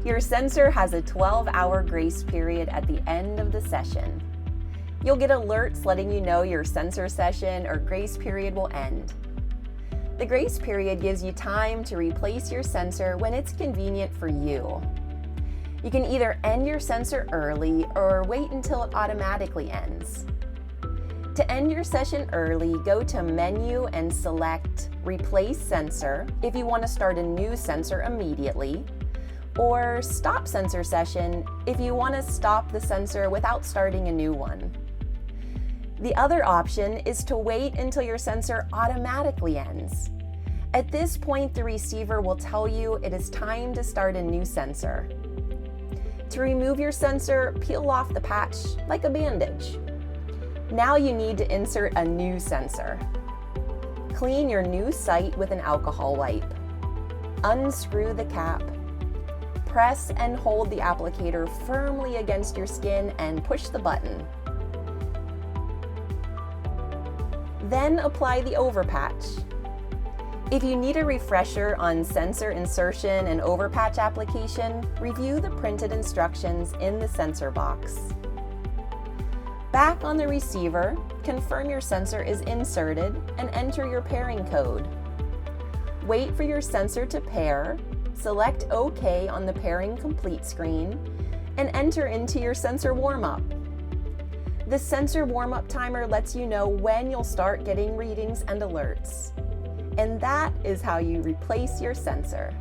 Your sensor has a 12-hour grace period at the end of the session. You'll get alerts letting you know your sensor session or grace period will end. The grace period gives you time to replace your sensor when it's convenient for you. You can either end your sensor early or wait until it automatically ends. To end your session early, go to Menu and select Replace Sensor if you want to start a new sensor immediately, or Stop Sensor Session if you want to stop the sensor without starting a new one. The other option is to wait until your sensor automatically ends. At this point, the receiver will tell you it is time to start a new sensor. To remove your sensor, peel off the patch like a bandage. Now you need to insert a new sensor. Clean your new site with an alcohol wipe. Unscrew the cap. Press and hold the applicator firmly against your skin and push the button. Then apply the overpatch. If you need a refresher on sensor insertion and overpatch application, review the printed instructions in the sensor box. Back on the receiver, confirm your sensor is inserted and enter your pairing code. Wait for your sensor to pair, select OK on the pairing complete screen, and enter into your sensor warm-up. The sensor warm-up timer lets you know when you'll start getting readings and alerts. And that is how you replace your sensor.